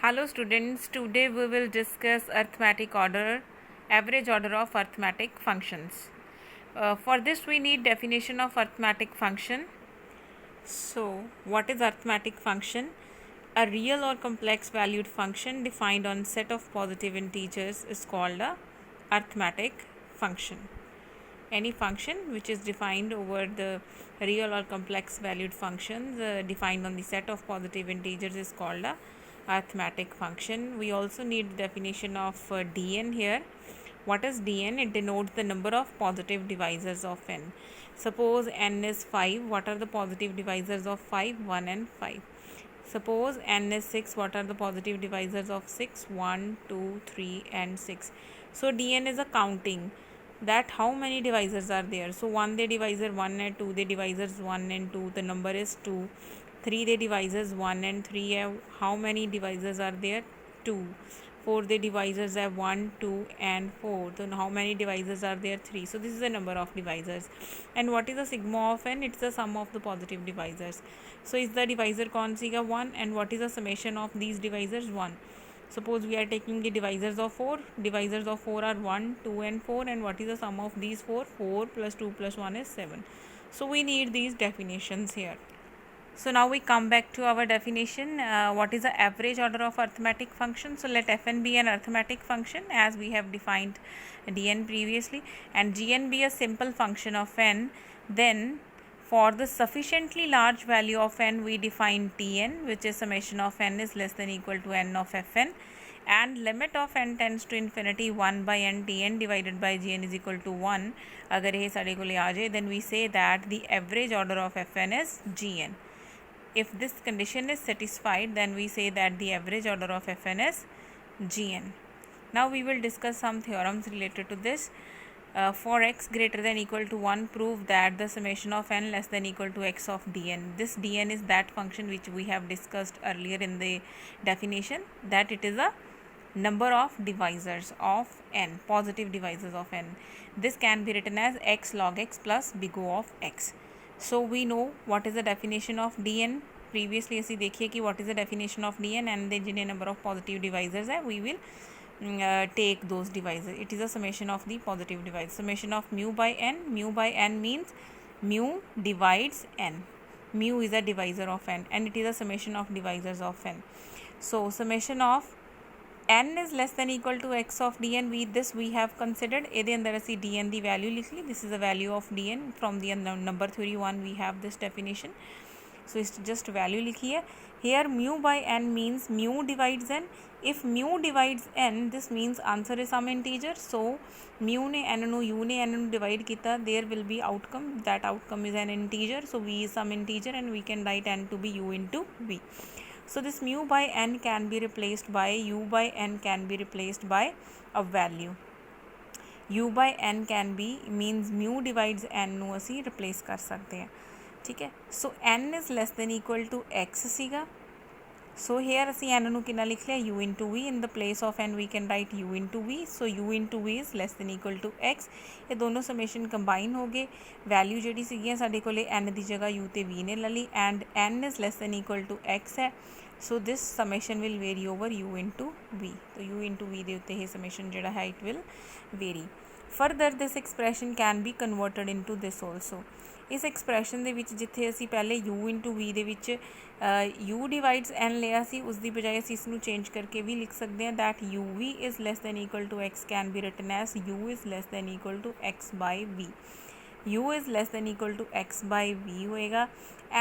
Hello students, today we will discuss arithmetic order, average order of arithmetic functions. For this we need definition of arithmetic function. So what is arithmetic function? A real or complex valued function defined on set of positive integers is called a arithmetic function. Any function which is defined over the real or complex valued functions defined on the set of positive integers is called a arithmetic function. We also need the definition of Dn here. What is Dn? It denotes the number of positive divisors of n. Suppose n is 5. What are the positive divisors of 5? 1 and 5. Suppose n is 6. What are the positive divisors of 6? 1, 2, 3 and 6. So Dn is a counting that how many divisors are there. So 1 the divisor 1 and 2 the divisors 1 and 2, the number is 2. 3 the divisors 1 and 3 have how many divisors are there? 2. 4 the divisors have 1, 2 and 4. So how many divisors are there? 3. So this is the number of divisors. And what is the sigma of n? It's the sum of the positive divisors. So is the divisor kaun siga? 1. And what is the summation of these divisors? 1. Suppose we are taking the divisors of 4. Divisors of 4 are 1, 2 and 4. And what is the sum of these 4? 4 plus 2 plus 1 is 7. So we need these definitions here. So now we come back to our definition. What is the average order of arithmetic function? So let Fn be an arithmetic function as we have defined Dn previously, and Gn be a simple function of n. Then for the sufficiently large value of n, we define Tn, which is summation of n is less than equal to n of Fn, and limit of n tends to infinity 1 by n Tn divided by Gn is equal to 1. अगर ये सारे को ले आ जाए, then we say that the average order of Fn is Gn. If this condition is satisfied, then we say that the average order of Fn is Gn. Now we will discuss some theorems related to this. For x greater than equal to 1, prove that the summation of n less than equal to x of dn. This dn is that function which we have discussed earlier in the definition, that it is a number of divisors of n, positive divisors of n. This can be written as x log x plus big O of x. So we know what is the definition of dn. Previously ਅਸੀਂ देखिए कि what is the definition of dn, and the जिन्हें number of positive divisors है we will take those divisors. It is a summation of the positive divisors. Summation of mu by n. Mu by n means mu divides n. Mu is a divisor of n, and it is a summation of divisors of n. So summation of n is less than equal to x of dn. We have considered ਇਹਦੇ ਅੰਦਰ ਅਸੀਂ dn ਦੀ value ਲਿਖ ਲਈ. This is the value of dn. From the number theory 1 we have this definition. So it's just value लिखी है. Here mu by n means mu divides n. If mu divides n, this means answer is some integer. So mu ने n ਨੂੰ u ने n ਨੂੰ divide ਕੀਤਾ, there will be outcome. That outcome is an integer. So v is some integer, and we can write n to be u into v. So this mu by n can be replaced by u by n can be replaced by a value. u by n can be means mu divides n ਨੂੰ ਅਸੀਂ replace ਕਰ ਸਕਦੇ ਹਾਂ. ठीक है. So n is less than equal to x ਸੀਗਾ. So here ਅਸੀਂ n ਨੂੰ ਕਿੰਨਾ ਲਿਖ ਲਿਆ? u into v. In the place of n we can write u into v. So u into v is less than equal to x. ਇਹ ਦੋਨੋਂ summation combine ਹੋ ਗਏ. Value ਜਿਹੜੀ ਸੀਗੀਆਂ ਸਾਡੇ ਕੋਲੇ n ਦੀ ਜਗ੍ਹਾ u ਤੇ v ਨੇ ਲੈ ਲਈ, and n is less than equal to x ਹੈ. So this summation will vary over u into v. तो u into v ਦੇ ਉੱਤੇ ਇਹ summation ਜਿਹੜਾ ਹੈ it will vary. Further this expression can be converted into this also. इस expression ਦੇ ਵਿੱਚ ਜਿੱਥੇ ਅਸੀਂ ਪਹਿਲੇ u into v ਦੇ ਵਿੱਚ u divides n ਲਿਆ ਸੀ, ਉਸ ਦੀ ਬਜਾਏ ਅਸੀਂ ਇਸ ਨੂੰ ਚੇਂਜ ਕਰਕੇ ਵੀ ਲਿਖ ਸਕਦੇ ਹਾਂ that uv is less than equal to x can be written as u is less than equal to x by v. u is less than equal to x by v ਹੋਏਗਾ,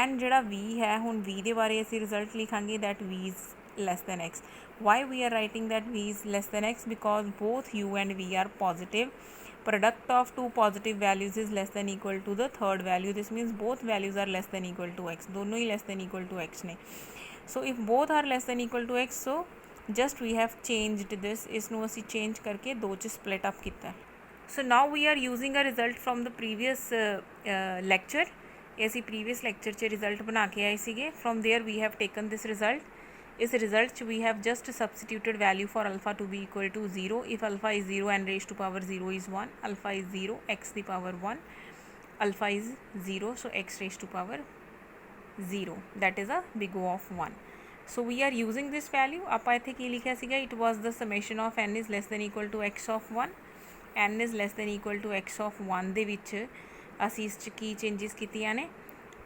and ਜਿਹੜਾ v ਹੈ ਹੁਣ v ਦੇ ਬਾਰੇ ਅਸੀਂ result ਲਿਖਾਂਗੇ that v is less than x. Why we are writing that v is less than x? Because both u and v are positive. Product of two positive values is less than equal to the third value. This means both values are less than equal to x. दोनों ही less than equal to x ने. So if both are less than equal to x, so just we have changed this. इसनों ਅਸੀਂ change करके दो च split up किया. So now we are using a result from the previous lecture. ऐसी previous lecture च result बना के आए सीगे. From there we have taken this result. इस result we have just substituted value for alpha to be equal to 0. If alpha is 0 and raised to power 0 is 1, alpha is 0, x the power 1, alpha is 0, so x raised to power 0, that is a big O of 1. So we are using this value. आप इत्थे की लिखिया सीगा, it was the summation of n is less than equal to x of 1, n is less than equal to x of 1 दे विच असीं इस च की चेंजिस कीतियां ने।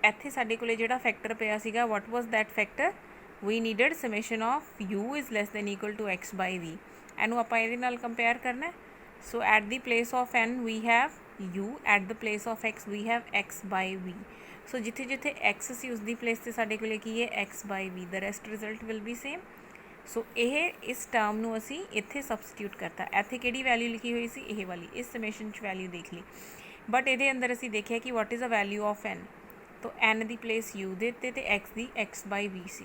ਇੱਥੇ ਸਾਡੇ ਕੋਲੇ ਜਿਹੜਾ ਫੈਕਟਰ ਪਿਆ ਸੀਗਾ, what was that factor, we needed summation of u is less than equal to x by v। ਇਹਨੂੰ ਆਪਾਂ ਇਹਦੇ ਨਾਲ ਕੰਪੇਅਰ ਕਰਨਾ। So at the place of n we have u, at the place of x we have x by v। So ਜਿੱਥੇ ਜਿੱਥੇ x ਸੀ ਉਸ ਦੀ place 'ਤੇ ਸਾਡੇ ਕੋਲੇ ਕੀ ਹੈ, x by v। The rest result will be same. So ਇਹ ਇਸ ਟਰਮ ਨੂੰ ਅਸੀਂ ਇੱਥੇ ਸਬਸਟੀਟਿਊਟ ਕਰਤਾ। ਇੱਥੇ ਕਿਹੜੀ ਵੈਲਿਊ ਲਿਖੀ ਹੋਈ ਸੀ, ਇਹ ਵਾਲੀ, ਇਸ ਸਮੇਸ਼ਨ 'ਚ ਵੈਲਿਊ ਦੇਖ ਲਈ। ਬਟ ਇਹਦੇ ਅੰਦਰ ਅਸੀਂ ਦੇਖਿਆ ਕਿ what is a value of n, तो n दी प्लेस u दे ते x दी x by v सी।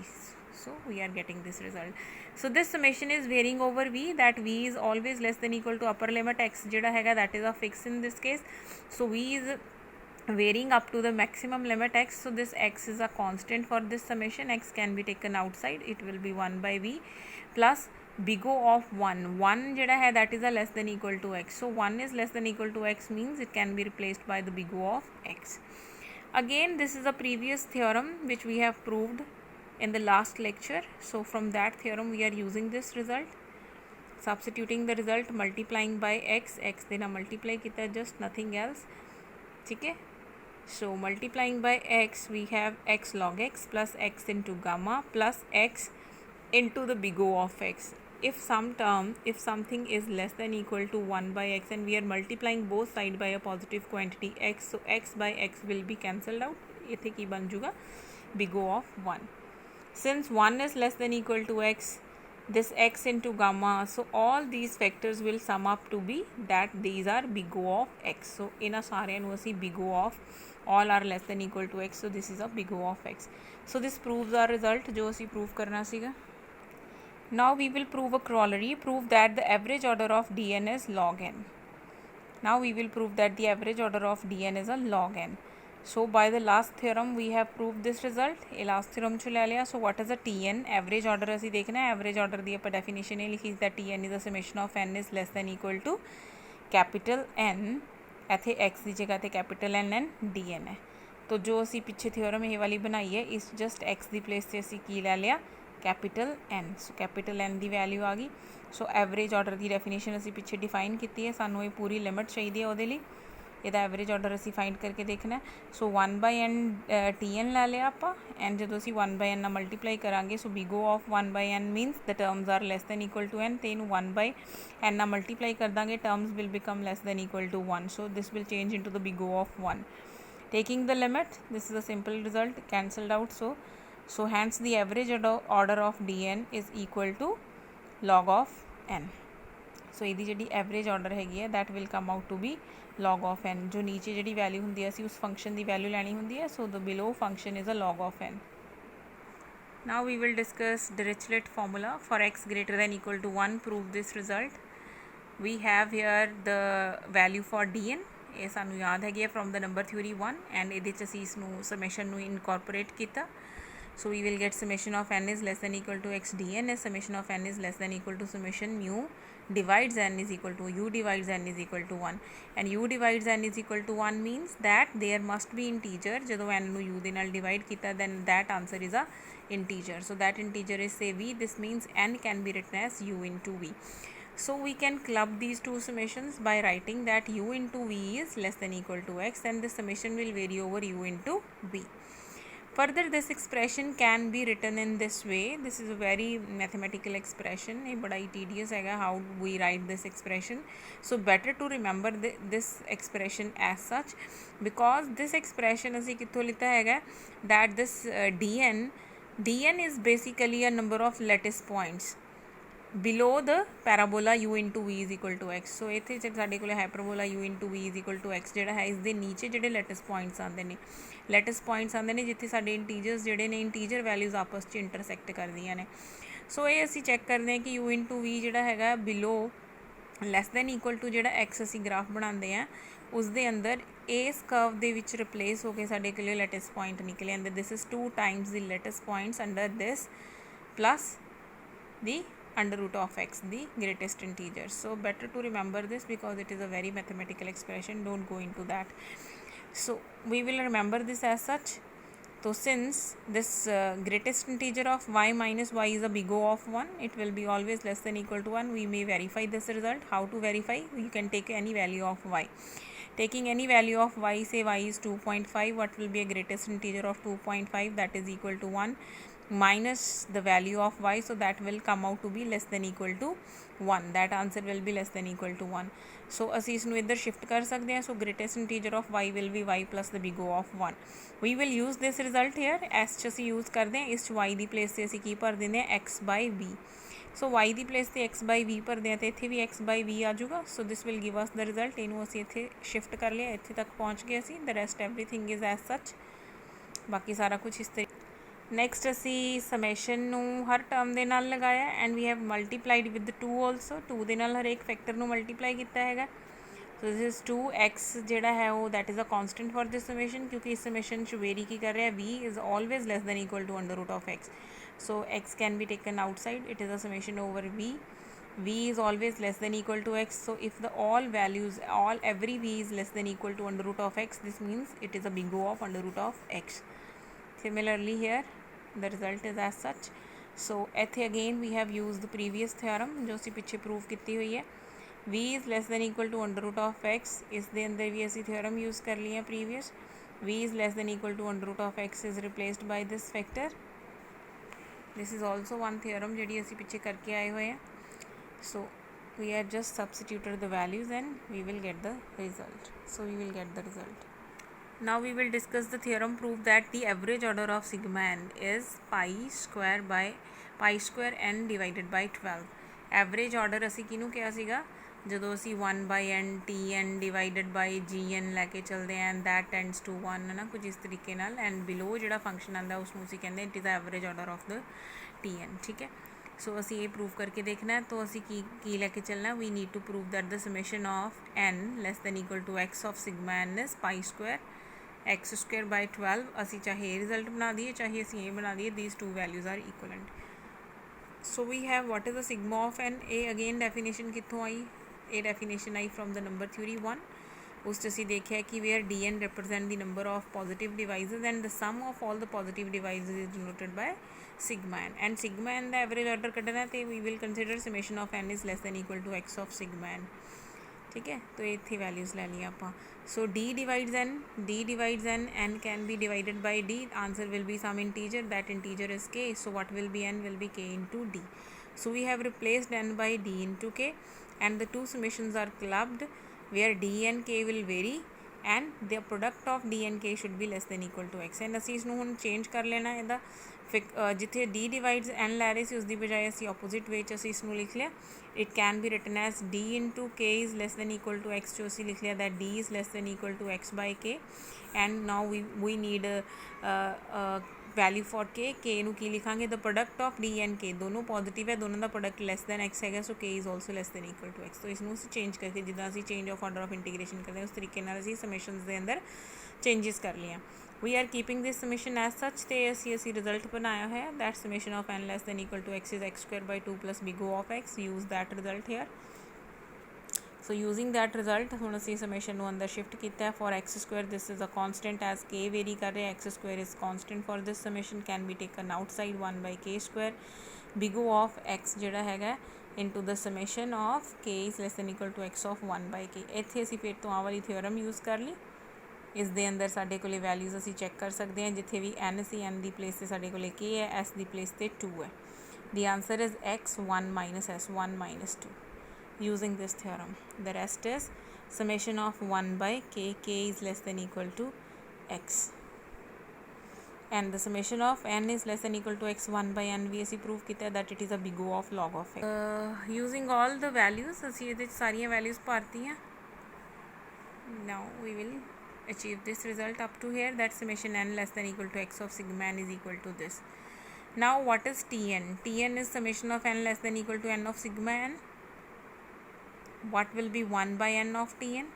So we are getting this result. So this summation is varying over v, that v is always less than equal to upper limit x जिहड़ा हैगा that is a fix in this case. So v is varying up to the maximum limit x। So this x is a constant for this summation. x can be taken outside, it will be 1 by v plus big O of 1 जिहड़ा है that is a less than equal to x। So 1 is less than equal to x means it can be replaced by the big O of x। Again, this is a previous theorem which we have proved in the last lecture. So from that theorem we are using this result, substituting the result, multiplying by x, x देना multiply किया, just nothing else, ठीक है। So multiplying by x we have x log x plus x into gamma plus x into the big O of x। if something is less than equal to 1 by x and we are multiplying both side by a positive quantity x, so x by x will be cancelled out। इत्थे की बन जूगा, big O of 1। since 1 is less than equal to x, this x into gamma, so all these factors will sum up to be that these are big O of x। so इन्हां सारिਆਂ ਨੂੰ ਅਸੀਂ big O of all are less than equal to x, so this is a big O of x। so this proves our result ਜੋ ਅਸੀਂ prove ਕਰਨਾ ਸੀਗਾ। Now we will prove a corollary, prove that the average order of Dn is log n। Now we will prove that the average order of Dn is a log n। So by the last theorem we have proved this result। ये last theorem चो ले लिया। So what is a Tn, average order असी देखना है। average order दी ਆਪਾਂ definition ये लिखी that Tn is a summation of n is less than equal to capital N, इत्थे x दी जगह ते capital N and Dn है। तो जो असी पिछे theorem ये वाली बनाई है, इस just x दी place से असी की ले लिया, capital n। So capital n की वैल्यू आ गई। सो एवरेज ऑर्डर की डेफिनेशन असी पिछे डिफाइन की है, सानू ये पूरी लिमिट चाहिए है, लिए यदा एवरेज ऑर्डर असी फाइंड करके देखना है। सो 1 by n Tn ले लिया आप, एंड जो असी 1 by n ना मल्टीप्लाई करांगे, so big O of 1 by n means the terms are less than equal to n, तो इनू 1 by n ना मल्टीप्लाई कर देंगे, terms will become less than equal to 1। So this will change into the big O of 1। Taking the limit, this is a simple result, cancelled out. So hence the average order of Dn is equal to log of n। so ਇਹਦੀ ਜਿਹੜੀ average order ਹੈਗੀ ਹੈ that will come out to be log of n। जो नीचे ਜਿਹੜੀ value ਹੁੰਦੀ ਹੈ ਅਸੀਂ ਉਸ फंक्शन ਦੀ वैल्यू ਲੈਣੀ ਹੁੰਦੀ ਹੈ। so the below function is a log of n। now we will discuss Dirichlet formula for x greater than equal to 1। prove this result। we have here the value for Dn, ਇਹ ਸਾਨੂੰ ਯਾਦ ਹੈਗੀ ਹੈ from the number theory 1, and ਇਹਦੇ 'ਚ ਅਸੀਂ ਇਸ ਨੂੰ summation ਨੂੰ incorporate ਕੀਤਾ। so we will get summation of n is less than equal to x dn is summation of n is less than equal to summation mu divides n is equal to u divides n is equal to 1, and u divides n is equal to 1 means that there must be integer। ਜਦੋਂ n ਨੂੰ u ਦੇ ਨਾਲ divide ਕੀਤਾ, then that answer is a integer। so that integer is say v, this means n can be written as u into v। so we can club these two summations by writing that u into v is less than equal to x, and the summation will vary over u into v। further this expression can be written in this way। this is a very mathematical expression, ये बड़ा ही tedious है how we write this expression। so better to remember this expression as such, because this expression असी कित्थों लिता है that this dn is basically a number of lattice points below the parabola u into v is equal to x। so इत्थे साडे कोल hyperbola u into v is equal to x जिहड़ा है, इस दे नीचे जिहड़े lattice points आंदे ने, lattice points आंदे ने जिथे साडे इंटीजर्स जिहड़े ने इंटीजर वैल्यूज़ आपस च इंटरसैक्ट करदियां ने। सो ये असी चैक करते हैं कि u into v जिहड़ा हैगा below less than equal to जिहड़ा x असी ग्राफ बनाते हैं उस दे अंदर इस कर्व दे विच रिप्लेस होकर साडे कोल lattice point निकले आंदे। This is 2 times the lattice points under this plus the under root of x, the greatest integer। so better to remember this because it is a very mathematical expression, don't go into that। so we will remember this as such। So since this greatest integer of y minus y is a big O of 1, it will be always less than equal to 1. We may verify this result. How to verify? You can take any value of y. Taking any value of y, say y is 2.5, what will be a greatest integer of 2.5? That is equal to 1 minus the value of y, so that will come out to be less than equal to 1. That answer will be less than equal to 1. So ਅਸੀਂ ਇਸ ਨੂੰ ਇੱਧਰ shift ਕਰ ਸਕਦੇ ਹਾਂ. So greatest integer of y will be y plus the big O of 1. We will use this result here. s 'ਚ ਅਸੀਂ use ਕਰਦੇ ਹਾਂ. ਇਸ 'ਚ y ਦੀ ਪਲੇਸ 'ਤੇ ਅਸੀਂ ਕੀ ਭਰ ਦਿੰਦੇ ਹਾਂ? x by v. So y the place 'ਤੇ x by v ਭਰਦੇ ਹਾਂ, ਅਤੇ ਇੱਥੇ ਵੀ x by v ਆ ਜਾਊਗਾ. So this will give us the result. ਇਹਨੂੰ ਅਸੀਂ ਇੱਥੇ ਸ਼ਿਫਟ ਕਰ ਲਿਆ, ਇੱਥੇ ਤੱਕ ਪਹੁੰਚ ਗਏ ਅਸੀਂ. ਦ ਰੈਸਟ ਐਵਰੀਥਿੰਗ ਇਜ਼ ਐਜ਼ ਸੱਚ. ਬਾਕੀ ਸਾਰਾ ਕੁਝ ਇਸ ਤਰੀਕੇ. ਨੈਕਸਟ ਅਸੀਂ ਸਮੇਸ਼ਨ ਨੂੰ ਹਰ ਟਰਮ ਦੇ ਨਾਲ ਲਗਾਇਆ and we have multiplied with 2 also. 2 ਦੇ ਨਾਲ ਹਰੇਕ ਫੈਕਟਰ ਨੂੰ ਮਲਟੀਪਲਾਈ ਕੀਤਾ ਹੈਗਾ. ਸੋ ਦਿਸ ਇਜ਼ 2x ਜਿਹੜਾ ਹੈ ਉਹ that is a constant for this summation, ਕਿਉਂਕਿ ਇਸ ਸਮੇਸ਼ਨ 'ਚ ਵੇਰੀ ਕੀ ਕਰ ਰਿਹਾ? v is always less than equal to under root of x. so x can be taken outside. It is a summation over v is always less than equal to x. so if the every v is less than equal to under root of x, this means it is a big O of under root of x. Similarly here the result is as such. so ਇੱਥੇ again we have used the previous theorem ਜੋ ਅਸੀਂ ਪਿੱਛੇ prove ਕੀਤੀ ਹੋਈ ਹੈ. v is less than equal to under root of x. ਇਸ ਦੇ ਅੰਦਰ ਵੀ ਅਸੀਂ theorem use ਕਰ ਲਈ ਹੈ previous. v is less than equal to under root of x is replaced by this factor. this is also one theorem ਜਿਹੜੀ ਅਸੀਂ ਪਿੱਛੇ ਕਰਕੇ ਆਏ ਹੋਏ ਹਾਂ. so we have just substituted the values and we will get the result. Now we will discuss the theorem proof that the average order of sigma n is pi square n divided by 12. Average order ਅਸੀਂ ਕਿਹਨੂੰ ਕਿਹਾ ਸੀਗਾ? ਜਦੋਂ ਅਸੀਂ 1 by n tn divided by gn ਲੈ ਕੇ ਚੱਲਦੇ ਹਾਂ, that tends to 1 ਹੈ ਨਾ, ਕੁਝ ਇਸ ਤਰੀਕੇ ਨਾਲ. ਐਂਡ ਬਿਲੋ ਜਿਹੜਾ ਫੰਕਸ਼ਨ ਆਉਂਦਾ ਉਸ ਨੂੰ ਅਸੀਂ ਕਹਿੰਦੇ it is average order of the tn. ਠੀਕ ਹੈ. ਸੋ ਅਸੀਂ ਇਹ ਪ੍ਰੂਵ ਕਰਕੇ ਦੇਖਣਾ. ਤਾਂ ਅਸੀਂ ਕੀ ਲੈ ਕੇ ਚੱਲਣਾ? We need to prove that the summation of n less than equal to x of sigma n is pi square x square by 12. ਅਸੀਂ ਚਾਹੇ ਇਹ ਰਿਜ਼ਲਟ ਬਣਾ ਦਈਏ, ਚਾਹੇ ਅਸੀਂ ਇਹ ਬਣਾ ਦਈਏ. these two values are equivalent. so we have what is the sigma of n. ਇਹ again definition ਕਿੱਥੋਂ ਆਈ? ਇਹ definition I from the number theory 1. ਉਸ 'ਚ ਅਸੀਂ ਦੇਖਿਆ ਕਿ where dn represent the number of positive divisors and the sum of all the positive divisors is denoted by sigma n. and sigma n the average order ਕੱਢਣਾ ਤੇ we will consider summation of n is less than equal to x of sigma n. ठीक है. तो ਇੱਥੇ values ਲੈ ਲਈਆਂ ਆਪਾਂ. so d divides n n can be divided by d. answer will be some integer. that integer is k. so what will be n? will be k into d. so we have replaced n by d into k and the two summations are clubbed where d and k will vary and the product of d and k should be less than equal to x. and ਅਸੀਂ ਇਸ ਨੂੰ ਹੁਣ change ਕਰ ਲੈਣਾ. ਇਹਦਾ ਜਿੱਥੇ d divides n ਲੈ ਰਹੇ ਸੀ ਉਸ ਦੀ ਬਜਾਏ ਅਸੀਂ opposite way 'ਚ ਅਸੀਂ ਇਸ ਨੂੰ ਲਿਖ ਲਿਆ. it can be written as d into k is less than equal to x. ਜੋ ਅਸੀਂ ਲਿਖ ਲਿਆ that d is less than equal to x by k. and now we need value for k ਨੂੰ ਕੀ ਲਿਖਾਂਗੇ? the product of d and k. ਦੋਨੋਂ positive ਹੈ, ਦੋਨੋਂ ਦਾ product less than x ਹੈਗਾ. ਸੋ k is also less than equal to x. तो इसनों ਅਸੀਂ change ਕਰਕੇ ਜਿੱਦਾਂ ਅਸੀਂ change of order of integration ਕਰਦੇ ਹਾਂ ਉਸ ਤਰੀਕੇ ਨਾਲ ਅਸੀਂ ਸਮੇਸ਼ਨਸ ਦੇ ਅੰਦਰ ਚੇਂਜਸ ਕਰ ਲਈਆਂ. we are keeping this summation as such. ਤੇ ਅਸੀਂ ਰਿਜ਼ਲਟ ਬਣਾਇਆ ਹੋਇਆ that summation of n less than equal to x is x square by 2 plus big O of x. use that result here. so using that result ਹੁਣ ਅਸੀਂ summation ਨੂੰ ਅੰਦਰ shift ਕੀਤਾ. for x square this is a constant as k vary ਕਰ ਰਿਹਾ. x square is constant for this summation can be taken outside 1 by k square. big O of x ਜਿਹੜਾ ਹੈਗਾ into the summation of k is less than equal to x of 1 by k. ਇੱਥੇ ਅਸੀਂ ਫਿਰ ਤੋਂ ਆਹ ਵਾਲੀ theorem use ਕਰ ਲਈ. ਇਸ ਦੇ ਅੰਦਰ ਸਾਡੇ ਕੋਲੇ ਵੈਲਿਊਜ਼ ਅਸੀਂ ਚੈੱਕ ਕਰ ਸਕਦੇ ਹਾਂ. ਜਿੱਥੇ ਵੀ n ਸੀ n ਦੀ ਪਲੇਸ 'ਤੇ ਸਾਡੇ ਕੋਲੇ k ਹੈ, s ਦੀ ਪਲੇਸ 'ਤੇ 2 ਹੈ. ਦੀ answer is x 1 minus s 1 minus 2 using this theorem. the rest is summation of 1 by k is less than equal to x and the summation of n is less than equal to x 1 by n ਵੀ ਅਸੀਂ prove ਕੀਤਾ that it is a big O of log of x. using all the values ਅਸੀਂ ਇਹਦੇ 'ਚ ਸਾਰੀਆਂ values ਭਰਤੀਆਂ. now we will achieve this result up to here that summation n less than equal to x of sigma n is equal to this. now what is tn? tn is summation of n less than equal to n of sigma n. what will be 1 by n of tn?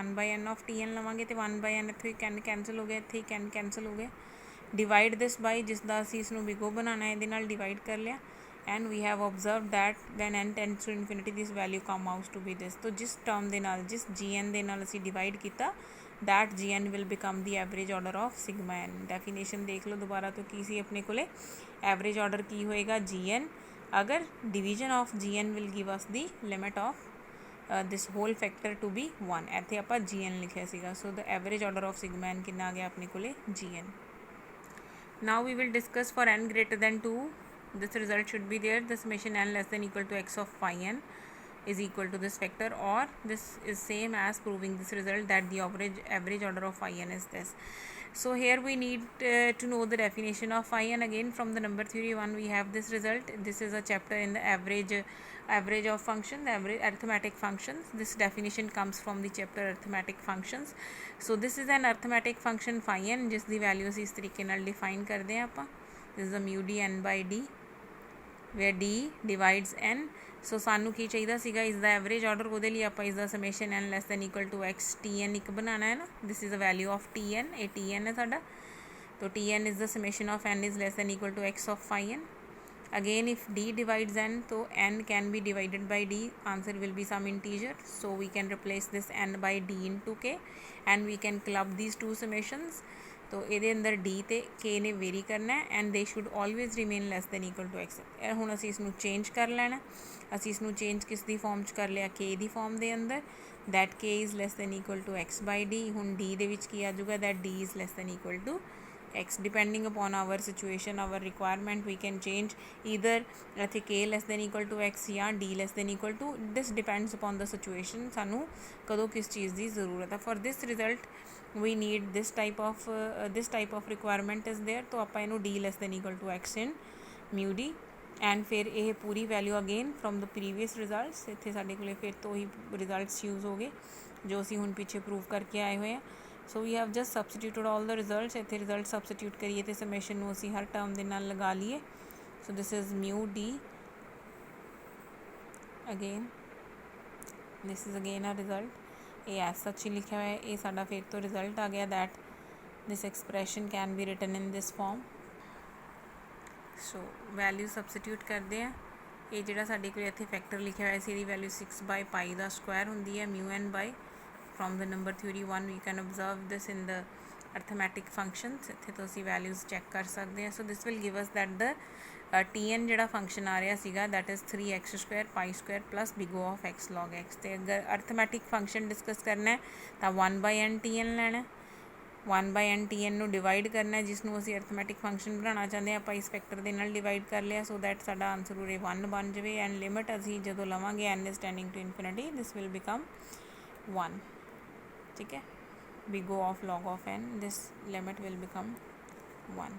1 by n of tn ਲਵਾਂਗੇ ਤੇ 1 by n ਇੱਥੇ can cancel ਹੋ ਗਿਆ, ਇੱਥੇ can cancel ਹੋ ਗਿਆ. divide this by ਜਿਸ ਦਾ ਅਸੀਂ ਇਸ ਨੂੰ big O ਬਣਾਉਣਾ ਇਹਦੇ ਨਾਲ divide ਕਰ ਲਿਆ. and we have observed that when n tends to infinity this value come out to be this. तो जिस term ਦੇ ਨਾਲ जिस gn ਦੇ ਨਾਲ ਅਸੀਂ divide ਕੀਤਾ that G N will become the average order of sigma N. Definition देख लो दोबारा तो की सी अपने कोले एवरेज ऑर्डर की होएगा जी एन अगर division of G N will give us the limit of this whole factor to be 1। ਇੱਥੇ ਆਪਾਂ जी एन लिखिया ਸੀਗਾ। So the average order of sigma N कितना आ गया अपने कोले G N. Now we will discuss for n greater than 2 this result should be there, the summation n less than equal to x of phi n is equal to this factor, or this is same as proving this result that the average order of phi n is this. So here we need to know the definition of phi n. Again from the number theory 1 we have this result. This is a chapter in the average of function, the average arithmetic functions. This definition comes from the chapter arithmetic functions. So this is an arithmetic function phi n जिस दी value ਅਸੀਂ ਇਸ ਤਰੀਕੇ ਨਾਲ define करते हैं ਆਪਾਂ। this is a mu d n by d where d divides n। सो सानू की चाहिए सीगा इसका एवरेज ऑर्डर वो आप इसका summation n less than equal to x t n एक बनाना है ना। This is the value of t n, ए टी एन है साडा। तो t n is the summation of n is less than equal to x of phi n. Again if d divides n तो n can be divided by d, answer will be some integer. So we can replace this n by D into k and we can club these two summations. तो ये अंदर D तो के ने vary करना है and they should always remain less than equal to X. हुण असीं इसनूं चेंज कर लेना। असीं इसनूं चेंज किस दी फॉर्म च कर लिया, के दी फॉर्म दे अंदर, that k is less than equal to x by d. हुण डी दे विच की आ जाऊगा that d is less than equal to x. Depending upon our situation our requirement we can change either इत्थे k less than equal to x या d less than equal to. This depends upon the situation, सानू कदों किस चीज़ की जरूरत है। For this result we need this type of requirement is there. तो आप इनू D less than equal to X in mu D and फिर यह पूरी value again from the previous results इतने साढ़े को फिर तो ही रिजल्ट्स यूज़ हो गए जो असी हुण पीछे प्रूव करके आए हुए हैं। So we have just substituted all the results. इतने रिजल्ट सबसटीट्यूट करिए तो समेशन में असी हर टर्म के नाल लगा लीए। So this is mu D, again this is again a result. ये एज सच ही लिखा हुआ है, ये साडा फिर तो रिजल्ट आ गया that this expression can be written in this form. So value substitute करते हैं। ये जो साढ़े को इतने फैक्टर लिखा हुआ है इसकी वैल्यू 6 बाई पाई का स्क्वायर होंगी है mu N by. From the number theory 1 we can observe this in the arithmetic functions. इतने तो असी वैल्यूज़ चैक कर सकते हैं। So this will give us that the T N जो फंक्शन आ रहा सीगा that is 3x square pi square plus big O of X log X. तो अगर अर्थमैटिक फंक्शन डिस्कस करना है तो 1 बाई एन टी एन लैना, 1 by N T N divide करना जिसनों असी अर्थमैटिक फंक्शन बनाना चाहते हैं। आप इस फैक्टर के नाल डिवाइड कर लिया सो दैट साडा आंसर उरे 1 बन जाए एंड लिमिट असी जो लवांगे n is tending to infinity this will become 1। ठीक है, big O of log of n this limit will become 1।